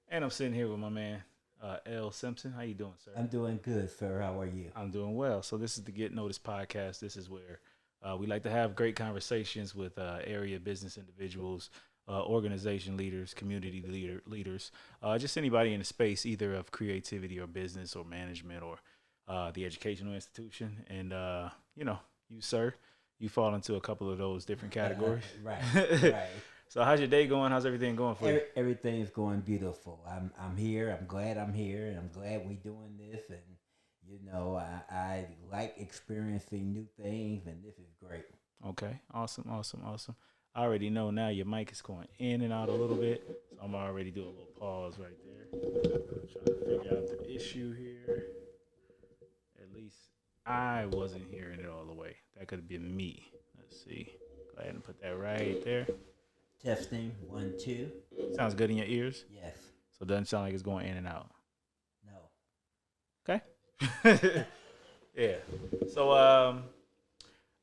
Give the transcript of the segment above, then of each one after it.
And I'm sitting here with my man, L. Simpson. How you doing, sir? I'm doing good, sir. How are you? I'm doing well. So this is the Get Noticed podcast. This is where we like to have great conversations with area business individuals, organization leaders, community leaders, just anybody in the space, either of creativity or business or management or the educational institution. And you, sir, you fall into a couple of those different categories. Right, right. So how's your day going? How's everything going for you? Everything is going beautiful. I'm here. I'm glad I'm here, and I'm glad we doing this. And I like experiencing new things, and this is great. Okay, awesome, awesome, awesome. I already know now your mic is going in and out a little bit, so I'm already doing a little pause right there. I'm trying to figure out the issue here. At least I wasn't hearing it all the way. That could have been me. Let's see. Go ahead and put that right there. Testing 1 2. Sounds good in your ears? Yes. So it doesn't sound like it's going in and out. No. Okay. Yeah. So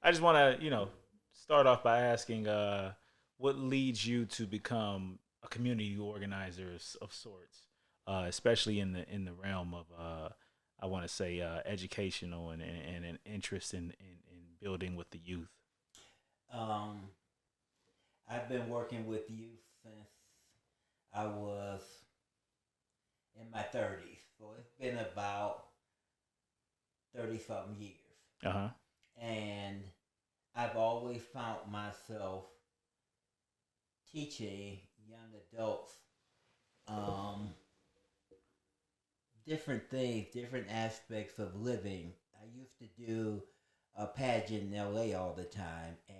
I just want to, start off by asking what leads you to become a community organizer of sorts, especially in the realm of I want to say educational and an interest in building with the youth. Um, I've been working with youth since I was in my 30s, so it's been about 30 something years. Uh huh. And I've always found myself teaching young adults different things, different aspects of living. I used to do a pageant in LA all the time, and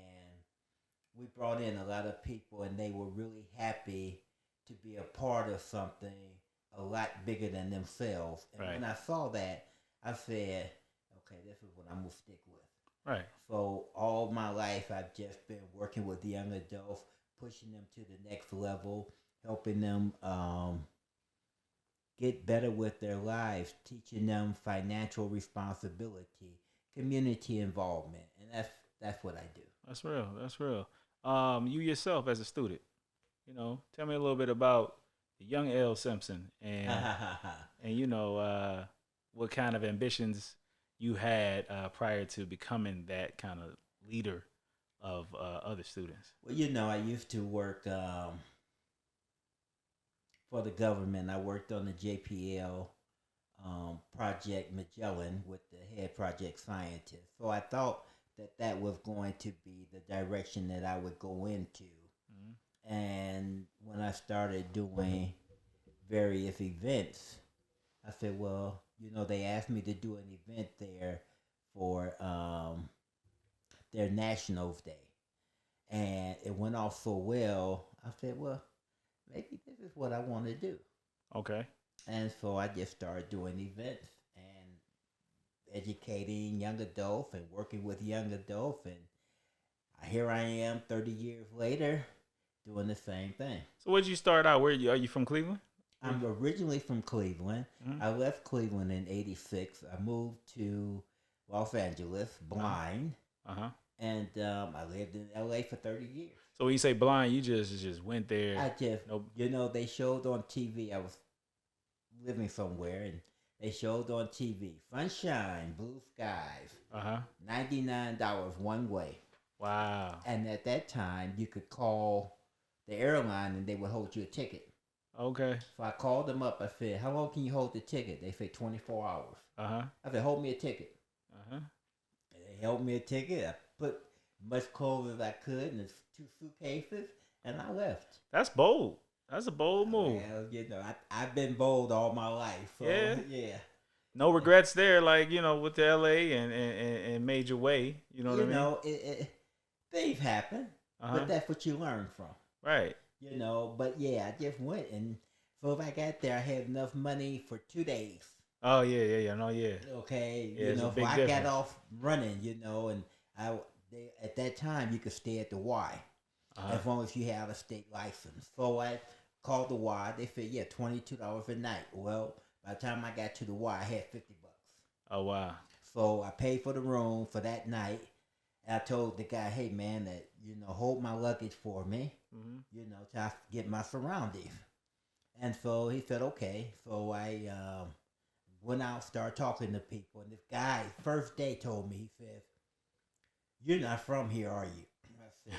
we brought in a lot of people, and they were really happy to be a part of something a lot bigger than themselves. And Right. when I saw that, I said, okay, this is what I'm going to stick with. Right. So all my life, I've just been working with young adults, pushing them to the next level, helping them get better with their lives, teaching them financial responsibility, community involvement, and that's what I do. That's real. That's real. You yourself as a student, tell me a little bit about the young L. Simpson and what kind of ambitions you had prior to becoming that kind of leader of other students. Well, I used to work for the government. I worked on the JPL Project Magellan with the head project scientist. So I thought that was going to be the direction that I would go into. Mm-hmm. And when I started doing various events, I said, well, they asked me to do an event there for their Nationals Day. And it went off so well, I said, well, maybe this is what I want to do. Okay. And so I just started doing events and educating young adults and working with young adults. And here I am 30 years later doing the same thing. So where did you start out? Are you from Cleveland? I'm originally from Cleveland. Mm-hmm. I left Cleveland in '86. I moved to Los Angeles blind. Uh-huh. And I lived in LA for 30 years. So when you say blind, you just went there. I just, they showed on TV. I was living somewhere, and they showed on TV. Sunshine, blue skies. Uh-huh. $99 one way. Wow. And at that time, you could call the airline, and they would hold you a ticket. Okay. So I called them up. I said, how long can you hold the ticket? They said 24 hours. Uh-huh. I said, hold me a ticket. Uh-huh. They held me a ticket. I put much clothes as I could in 2 suitcases, and I left. That's bold. That's a bold move. Well, I've been bold all my life. So, yeah. No regrets there, like, with the LA and made your way. You know what I mean? Things happen, but that's what you learn from. Right. But yeah, I just went, and so if I got there, I had enough money for 2 days. Oh, yeah. No, yeah. Okay. Yeah, So I got off running, and at that time, you could stay at the Y. As long as you have a state license. So I called the Y. They said, yeah, $22 a night. Well, by the time I got to the Y, I had $50. Oh, wow. So I paid for the room for that night. And I told the guy, hey, man, that, hold my luggage for me, till I get my surroundings. And so he said, okay. So I went out, started talking to people, and this guy, first day, told me, he says, "You're not from here, are you?" I said,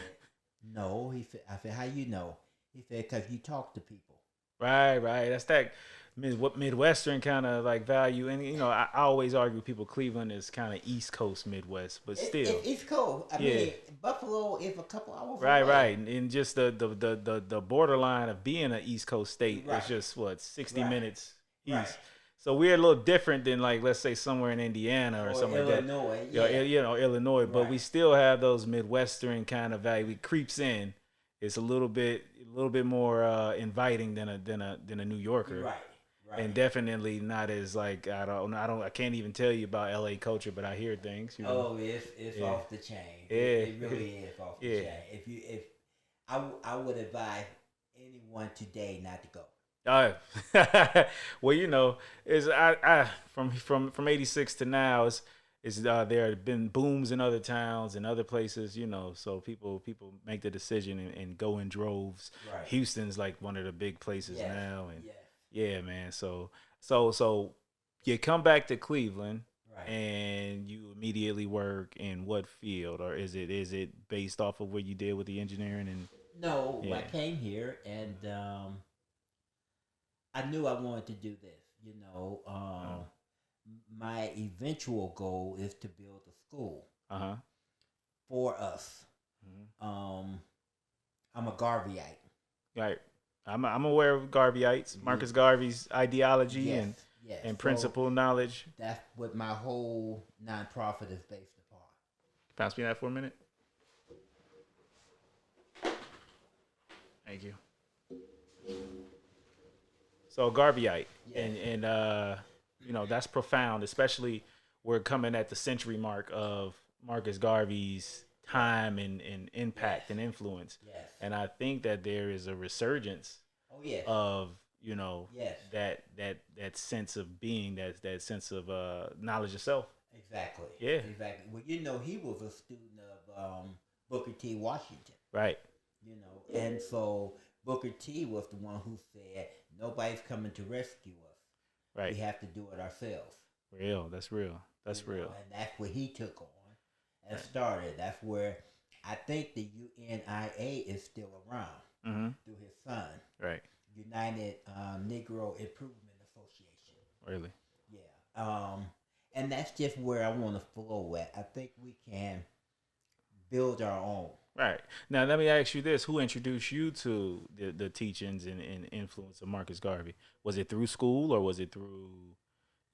"No." He said, "I said, how you know?" He said, "Because you talk to people." Right, right. That's that Midwestern kind of like value. And, I always argue with people Cleveland is kind of East Coast Midwest, but still. It's cool. I Yeah. mean, Buffalo is a couple hours Right, away. right. And just the borderline of being an East Coast state Right, is just what, 60 right, minutes right. east. So we're a little different than, like, let's say somewhere in Indiana or Or something like that. Illinois, yeah. Illinois, but we Right, still have those Midwestern kind of value. It creeps in. It's a little bit more inviting than a New Yorker, right, right. and definitely not as, like, I can't even tell you about LA culture, but I hear things. Oh, it's Yeah, off the chain. yeah, It really is off the yeah. chain. If I would advise anyone today not to go. Uh, well, is I from '86 to now is there have been booms in other towns and other places, so people make the decision and go in droves. Right. Houston's like one of the big places Yes. now, and Yes. yeah, man. So you come back to Cleveland Right. and you immediately work in what field, or is it based off of what you did with the engineering and No, yeah. I came here and I knew I wanted to do this. My eventual goal is to build a school Uh huh. for us. Um, I'm a Garveyite. Right. I'm aware of Garveyites, Marcus Garvey's ideology Yes, and yes. and So principle knowledge. that's what my whole nonprofit is based upon. Pass me that for a minute. Thank you. So Garveyite, Yes. and that's profound, especially we're coming at the century mark of Marcus Garvey's time and impact Yes. and influence, Yes. and I think that there is a resurgence Oh yes. of Yes. that sense of being, that sense of knowledge of self. Exactly. Yeah. Exactly. Well, he was a student of Booker T. Washington. Right. And so Booker T was the one who said nobody's coming to rescue us. Right. We have to do it ourselves. Real. That's real. That's real. And that's what he took on and Right. started. That's where I think the UNIA is still around Mm-hmm. through his son, Right. United Negro Improvement Association. Really. Yeah. And that's just where I want to flow at. I think we can build our own. Right. Now, let me ask you this. Who introduced you to the teachings and influence of Marcus Garvey? Was it through school or was it through,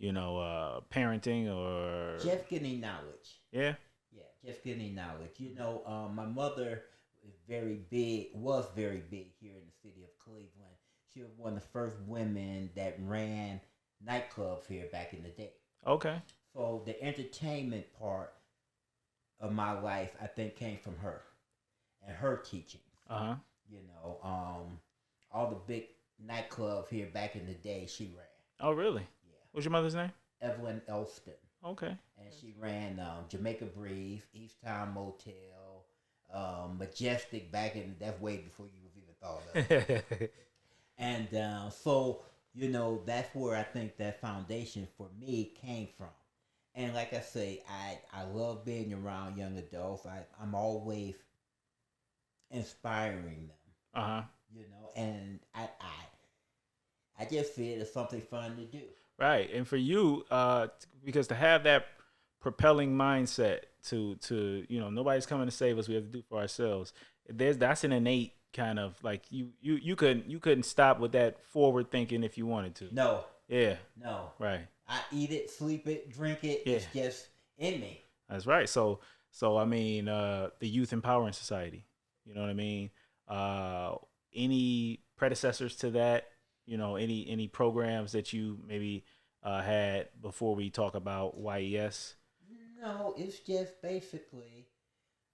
parenting or? Just getting knowledge. Yeah. Yeah, just getting knowledge. My mother was very big here in the city of Cleveland. She was one of the first women that ran nightclubs here back in the day. Okay. So the entertainment part of my life, I think, came from her and her teachings. Uh-huh. All the big nightclubs here back in the day, she ran. Oh, really? Yeah, What's your mother's name? Evelyn Elston. Okay. And she ran Jamaica Breeze, East Town Motel, Majestic that's way before you was even thought of. And that's where I think that foundation for me came from. And like I say, I love being around young adults. I'm always inspiring them. Uh-huh. And I just see it as something fun to do. Right. And for you, because to have that propelling mindset to nobody's coming to save us, we have to do for ourselves. That's an innate kind of, like, you couldn't stop with that forward thinking if you wanted to. No. Yeah. No. Right. I eat it, sleep it, drink it. Yeah. It's just in me. That's right. So I mean, the Youth Empowering Society. You know what I mean? Any predecessors to that? Any programs that you maybe had before we talk about YES? No, it's just basically.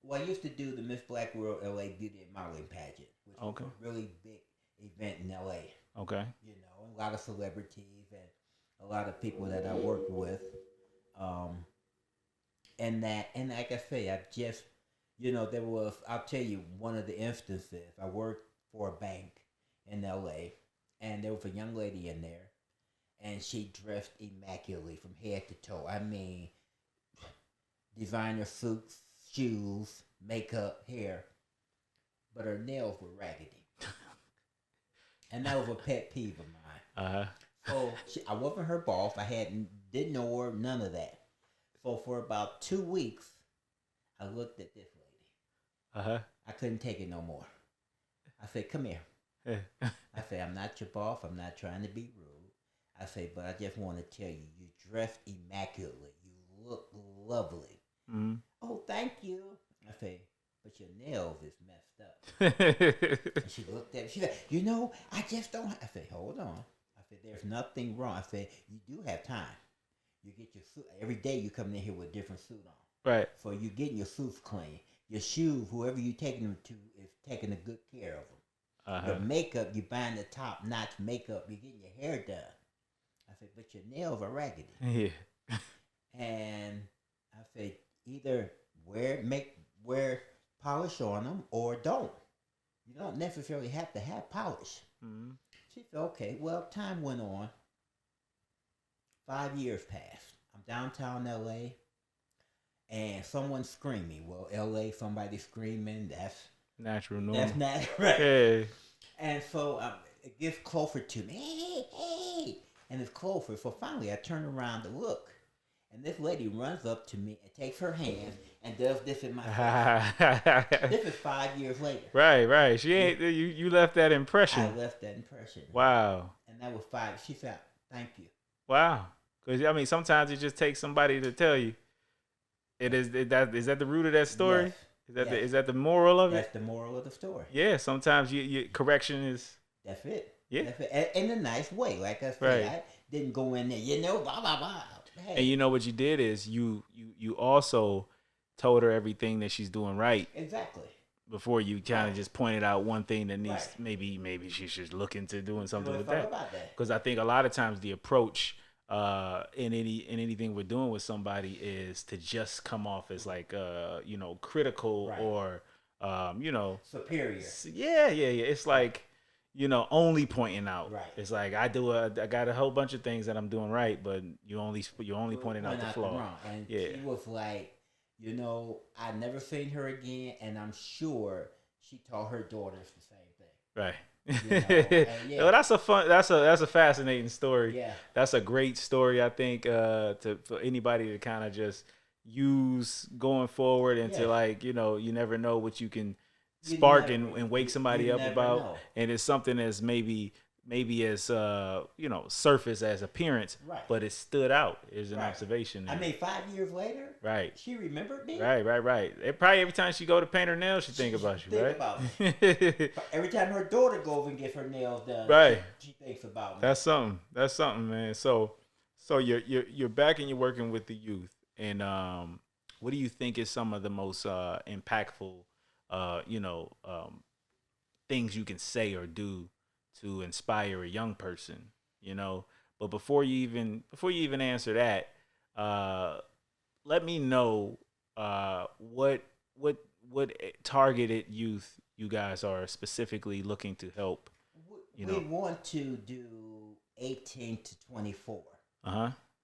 Well, I used to do the Miss Black World LA Beauty and Modeling Pageant, which was a really big event in LA. Okay. A lot of celebrities and a lot of people that I worked with. And like I say, I just, I'll tell you one of the instances. I worked for a bank in LA, and there was a young lady in there, and she dressed immaculately from head to toe. I mean, designer suits, shoes, makeup, hair, but her nails were raggedy, and that was a pet peeve of mine. So I wasn't her boss. Didn't know her, none of that. So for about 2 weeks, I looked at this lady. I couldn't take it no more. I said, "Come here." I said, "I'm not your boss. I'm not trying to be rude." I said, "But I just want to tell you, you dressed immaculately. You look lovely." Mm-hmm. "Oh, thank you." I said, "But your nails is messed up." And she looked at me. She said, I just don't. I said, "Hold on." I said, "There's nothing wrong." I said, "You do have time. You get your suit. Every day you come in here with a different suit on. Right. So you getting your suits clean. Your shoes, whoever you taking them to is taking a good care of them. Your makeup, you buying the top notch makeup. You're getting your hair done." I said, "But your nails are raggedy." Yeah. And I said, either wear polish on them or don't. You don't necessarily have to have polish. Mm-hmm. She said, "Okay." Well, time went on. 5 years passed. I'm downtown LA, and someone's screaming. Well, LA, somebody screaming. That's natural, normal. That's natural, right? Hey. And so it gets closer to me. Hey, hey, and it's closer. So finally, I turn around to look, and this lady runs up to me and takes her hand and does this in my face. This is 5 years later. Right. She ain't you left that impression. I left that impression. Wow. And that was 5. She said, "Thank you." Wow. Because I mean, sometimes it just takes somebody to tell you. Is that the root of that story? Yes. Is that the moral of it? That's the moral of the story. Yeah. Sometimes you correction is. That's it. Yeah. That's it. In a nice way, like I said, right. I didn't go in there, blah blah blah. Hey. And you know what you did is you also told her everything that she's doing right. Exactly. Before you kind of just pointed out one thing that needs maybe she should look into doing something with that. Because I think a lot of times the approach in anything we're doing with somebody is to just come off as like critical or superior. Yeah. It's like only pointing out. Right. It's like I got a whole bunch of things that I'm doing right, but you're only pointing out the flaw. And she was like, I never seen her again, and I'm sure she taught her daughters the same thing. Right. Well, that's a fascinating story. Yeah. That's a great story, I think, for anybody to kind of just use going forward and to you never know what you can spark and wake somebody up about. Know. And it's something that's maybe as surface as appearance, but it stood out as an observation. I mean, 5 years later, she remembered me. Right. Probably every time she go to paint her nails, she think about you, right? About me. Every time her daughter goes and gets her nails done, she thinks about me. That's something, man. So you're back and you're working with the youth, and what do you think is some of the most impactful, things you can say or do to inspire a young person, But before you even answer that, let me know what targeted youth you guys are specifically looking to help. We want to do 18 to 24.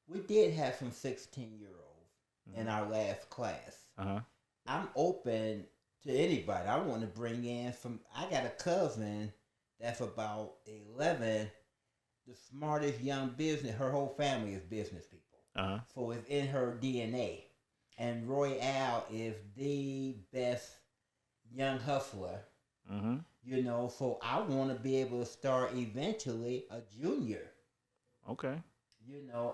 We did have some 16-year-olds in our last class. I'm open to anybody. I want to bring in I got a cousin that's about 11, the smartest young business. Her whole family is business people. So it's in her DNA. And Royale is the best young hustler. So I want to be able to start eventually a junior. Okay.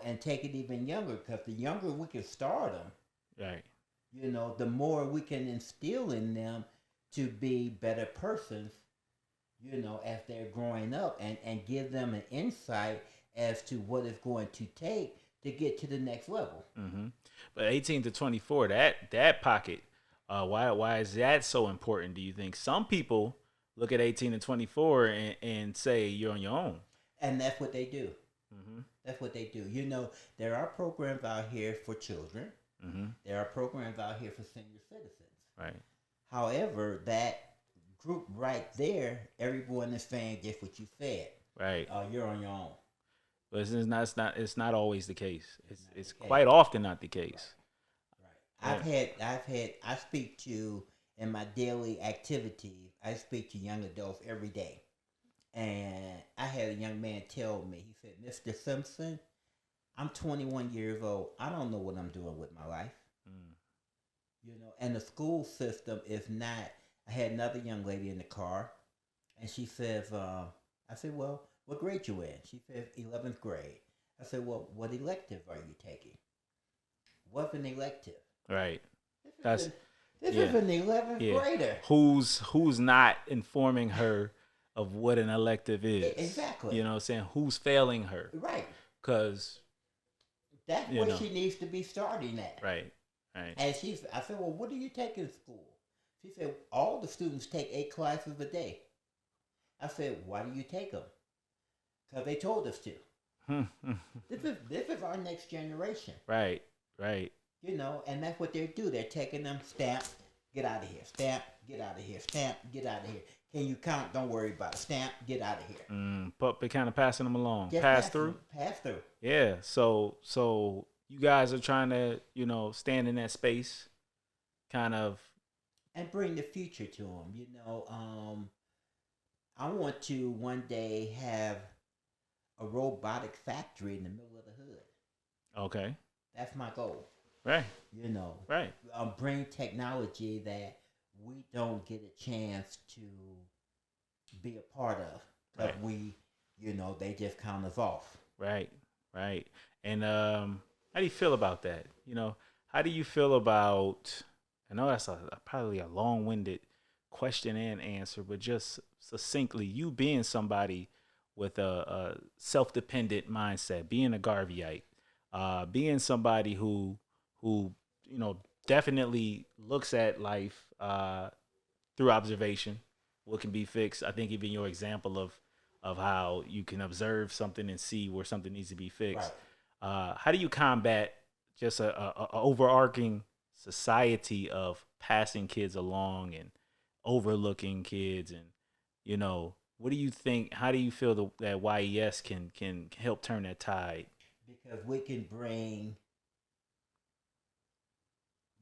And take it even younger, because the younger we can start them, right. The more we can instill in them to be better persons, as they're growing up, and give them an insight as to what it's going to take to get to the next level. But 18 to 24, that pocket, why is that so important, do you think? Some people look at 18 to 24 and say you're on your own. And that's what they do. That's what they do. There are programs out here for children. There are programs out here for senior citizens. Right. However, that group right there, everyone is saying just what you said. Right. You're on your own. But it's not always the case. It's not It's the case. quite often not the case. Right. Yeah. I speak to, in my daily activities, I speak to young adults every day. And I had a young man tell me, he said, Mr. Simpson, I'm 21 years old. I don't know what I'm doing with my life. Mm. And the school system is not. I had another young lady in the car, and she says, I said, well, what grade you in? She says, 11th grade. I said, well, what elective are you taking? What's an elective? Right. This is, That's an, this yeah. is an 11th Yeah. grader. Who's not informing her of what an elective is? Exactly. You know what I'm saying? Who's failing her? Right. Cuz That's where she needs to be starting at. Right. Right. And I said, well, what do you take in school? She said, all the students take 8 classes a day. I said, why do you take them? Because they told us to. This is our next generation. Right. Right. And that's what they do. They're taking them, stamp, get out of here. Stamp, get out of here. Stamp, get out of here. Can you count? Don't worry about it. Stamp, get out of here. But they're kind of passing them along. Just Pass through. Pass through. Yeah. So you guys are trying to, stand in that space, kind of, and bring the future to them. I want to one day have a robotic factory in the middle of the hood. Okay. That's my goal. Right. Right. Bring technology that we don't get a chance to be a part of. Because they just count us off. Right. Right. And how do you feel about that? How do you feel about, I know that's probably a long-winded question and answer, but just succinctly, you being somebody with a self-dependent mindset, being a Garveyite, being somebody who definitely looks at life through observation, what can be fixed. I think even your example of how you can observe something and see where something needs to be fixed. Right. How do you combat just a overarching society of passing kids along and overlooking kids, and what do you think? How do you feel that YES can help turn that tide? Because we can bring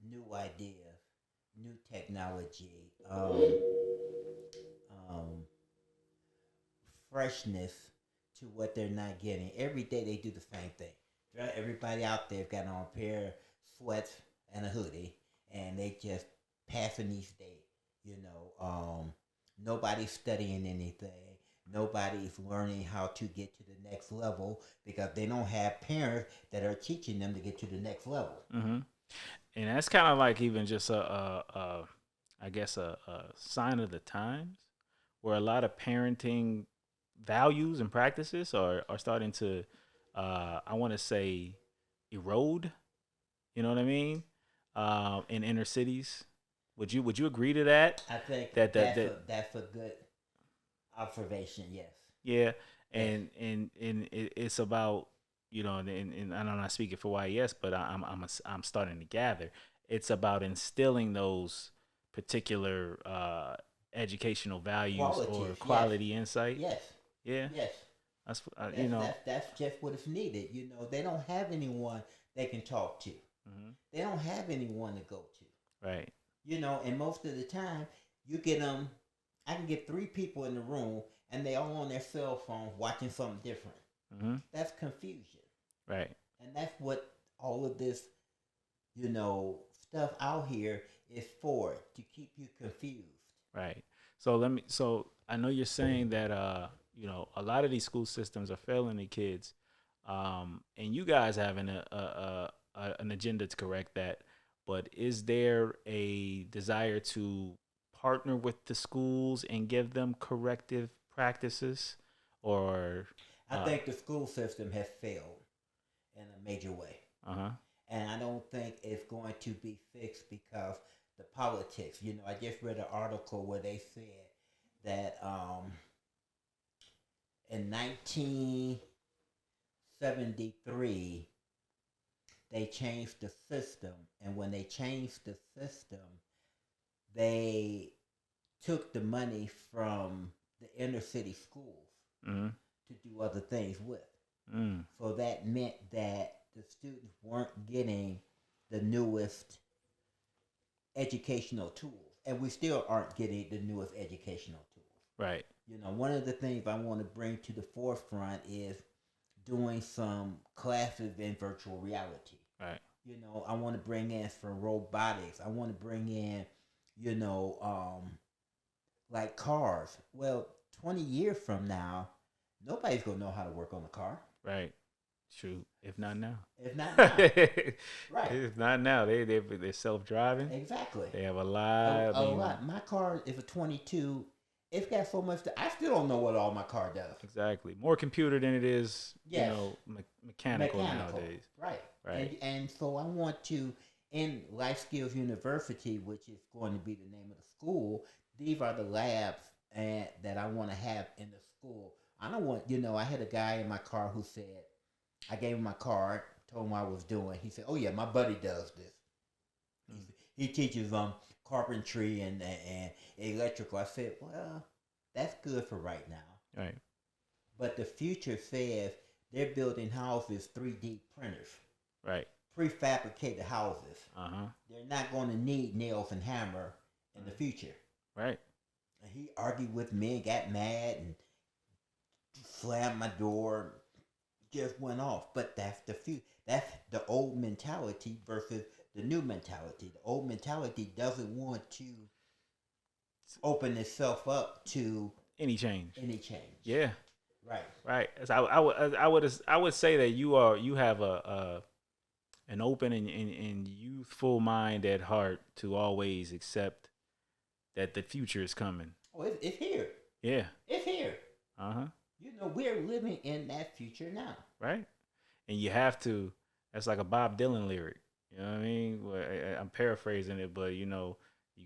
new ideas, new technology, freshness to what they're not getting. Every day they do the same thing. Everybody out there got on a pair of sweats and a hoodie, and they just passing each day. Nobody's studying anything. Nobody's learning how to get to the next level because they don't have parents that are teaching them to get to the next level. Mm-hmm. And that's kind of like even just a sign of the times, where a lot of parenting values and practices are starting to, I want to say, erode. You know what I mean? In inner cities, would you agree to that? I think that's a good observation. Yes. Yeah, and it's about, and I'm not speaking for YES, but I'm starting to gather. It's about instilling those particular educational values or quality insight. Yes. Yeah. Yes. That's that's just what is needed. They don't have anyone they can talk to. Mm-hmm. They don't have anyone to go to. Right. And most of the time you get them. I can get 3 people in the room and they all on their cell phones watching something different. Mm-hmm. That's confusion. Right. And that's what all of this, stuff out here is for, to keep you confused. Right. So I know you're saying that a lot of these school systems are failing the kids, and you guys having an agenda to correct that. But is there a desire to partner with the schools and give them corrective practices, or I think the school system has failed in a major way. And I don't think it's going to be fixed because the politics. I just read an article where they said that in 1973 they changed the system, and when they changed the system, they took the money from the inner city schools to do other things with. Mm. So that meant that the students weren't getting the newest educational tools, and we still aren't getting the newest educational tools. Right. One of the things I want to bring to the forefront is doing some classes in virtual reality. Right. I want to bring in some robotics. I want to bring in, you know, like cars. Well, 20 years from now, nobody's gonna know how to work on a car. Right. True. If not now. If not now, right? If not now, they're self driving. Exactly. They have a lot. A lot. My car is a 22. It's got so much. I still don't know what all my car does. Exactly. More computer than it is, Yes. mechanical nowadays. Right. Right. And so I want to, in Life Skills University, which is going to be the name of the school, these are the labs that I want to have in the school. I don't want, I had a guy in my car who said, I gave him my card, told him what I was doing. He said, "Oh yeah, my buddy does this. He teaches carpentry and electrical." I said, "Well, that's good for right now." Right. But the future says they're building houses 3D printers, Right. prefabricated houses. Uh-huh. They're not going to need nails and hammer in the future. Right. And he argued with me and got mad and slammed my door. Just went off. But that's the future. That's the old mentality versus the new mentality. The old mentality doesn't want to open itself up to Any change. Yeah. Right. Right. As I would say that you have an open and youthful mind at heart to always accept that the future is coming. Oh, it's here. Yeah. It's here. Uh-huh. We're living in that future now. Right. And you have to. That's like a Bob Dylan lyric. You know what I mean? Well, I'm paraphrasing it, but you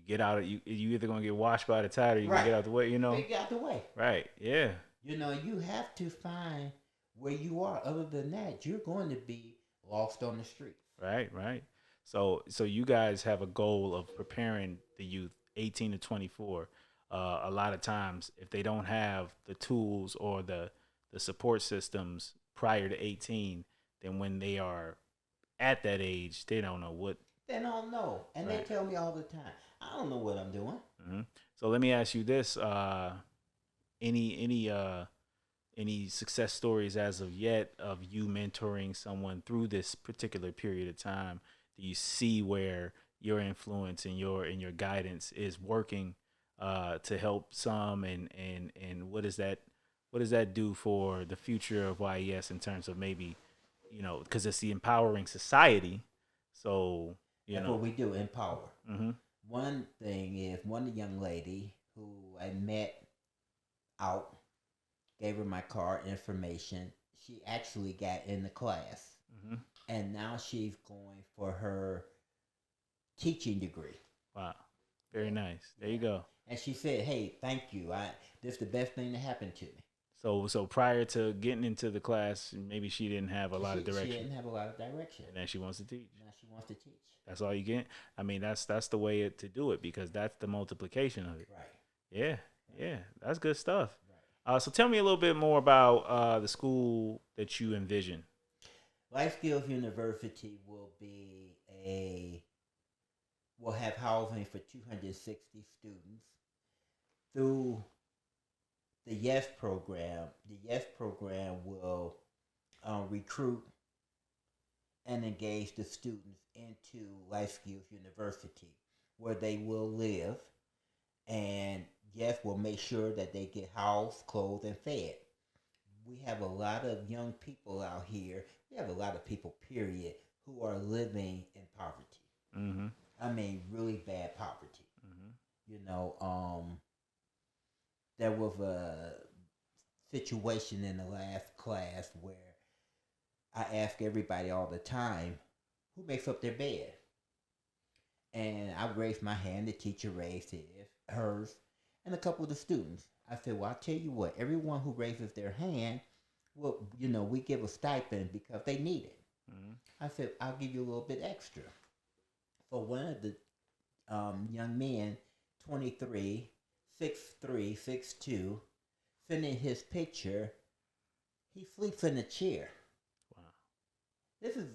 get out of you either gonna get washed by the tide or you gonna get out the way. Get out the way. Right. Yeah. You have to find where you are. Other than that, you're going to be lost on the street. Right. Right. So you guys have a goal of preparing the youth 18 to 24. A lot of times, if they don't have the tools or the support systems prior to 18, then when they are at that age, they don't know what. They don't know, and Right. they tell me all the time, "I don't know what I'm doing." Mm-hmm. So let me ask you this: any success stories as of yet of you mentoring someone through this particular period of time? Do you see where your influence and your guidance is working to help some, and what does that do for the future of YES in terms of maybe, because it's the empowering society, so That's what we do, empower. Mm-hmm. One thing is, one young lady who I met out, gave her my card information. She actually got in the class, Mm-hmm. and now she's going for her teaching degree. Wow, very nice. There you go. And she said, "Hey, thank you. This is the best thing that happened to me." So prior to getting into the class, maybe she didn't have a lot of direction. She didn't have a lot of direction. And now she wants to teach. Now she wants to teach. That's all you get. I mean, that's the way to do it, because that's the multiplication of it. Right. Yeah, that's good stuff. Right. So tell me a little bit more about the school that you envision. Life Skills University will have housing for 260 students through the YES program. The YES program will recruit and engage the students into Life Skills University, where they will live, and YES will make sure that they get housed, clothed, and fed. We have a lot of young people out here. We have a lot of people, period, who are living in poverty. Mm-hmm. I mean, really bad poverty. Mm-hmm. There was a situation in the last class where I ask everybody all the time, who makes up their bed? And I raised my hand, the teacher raised hers, and a couple of the students. I said, well, I'll tell you what, everyone who raises their hand, well, we give a stipend because they need it. Mm-hmm. I said, I'll give you a little bit extra. So one of the young men, 23, 6'3", 6'2", sent in his picture He sleeps in a chair. Wow. This is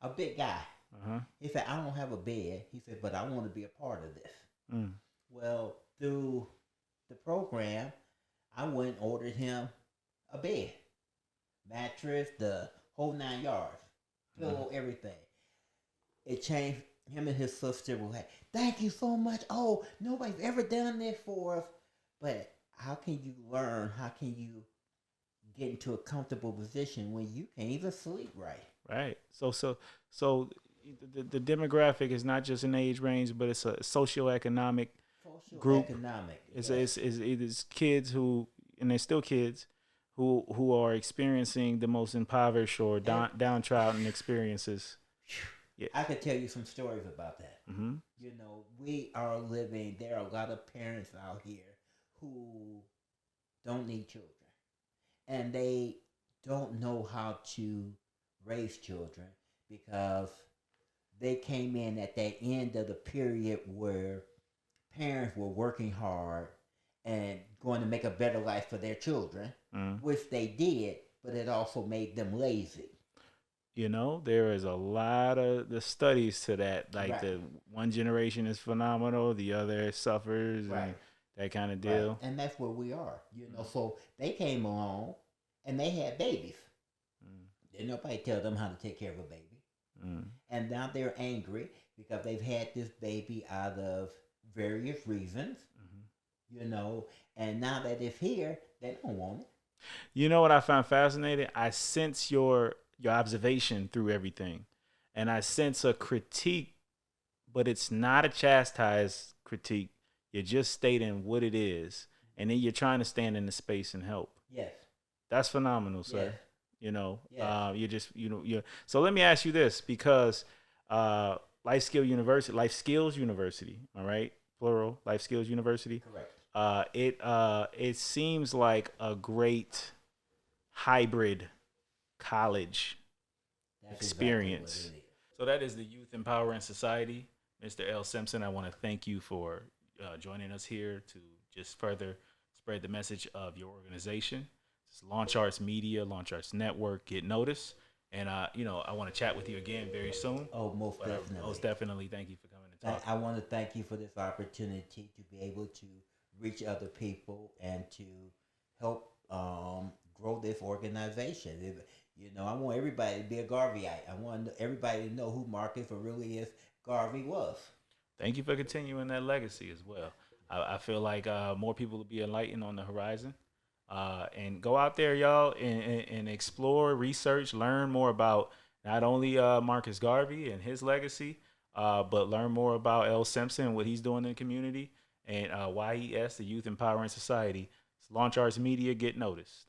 a big guy. Uh-huh. He said, I don't have a bed. He said, but I want to be a part of this. Mm. Well, through the program, I went and ordered him a bed, mattress, the whole 9 yards, pillow, everything. It changed. Him and his sister were like, thank you so much. Oh, nobody's ever done this for us. But how can you learn? How can you get into a comfortable position when you can't even sleep right? Right. So the demographic is not just an age range, but it's a socioeconomic Social group. economic. It's kids who, and they're still kids, who are experiencing the most impoverished or downtrodden experiences. Yeah. I could tell you some stories about that. Mm-hmm. You know, we are living, there are a lot of parents out here who don't need children. And they don't know how to raise children because they came in at that end of the period where parents were working hard and going to make a better life for their children, which they did, but it also made them lazy. You know, there is a lot of the studies to that. Like Right. the one generation is phenomenal, the other suffers, and Right. that kind of deal. Right. And that's where we are, you know. So they came along and they had babies. Didn't nobody tell them how to take care of a baby. And now they're angry because they've had this baby out of various reasons, you know, and now that it's here, they don't want it. You know what I found fascinating? I sense your observation through everything, and I sense a critique, but it's not a chastised critique. You're just stating what it is, and then you're trying to stand in the space and help. Yes. That's phenomenal, sir. Yes. You know, Yes. you're just, you're. So let me ask you this, because Life Skills University, all right, plural, Life Skills University. Correct. It seems like a great hybrid college That's experience. exactly what it is. So that is the Youth Empowering Society. Mr. L. Simpson, I want to thank you for joining us here to just further spread the message of your organization. It's Launcharts Media, Launcharts Network, Get Noticed. And, I want to chat with you again very soon. Oh, most But, definitely. most definitely, thank you for coming and talking. I want to thank you for this opportunity to be able to reach other people and to help grow this organization. I want everybody to be a Garveyite. I want everybody to know who Marcus Aurelius Garvey was. Thank you for continuing that legacy as well. I feel like more people will be enlightened on the horizon. And go out there, y'all, and explore, research, learn more about not only Marcus Garvey and his legacy, but learn more about L. Simpson, what he's doing in the community, and YES, the Youth Empowering Society. It's Launch Arts Media, Get Noticed.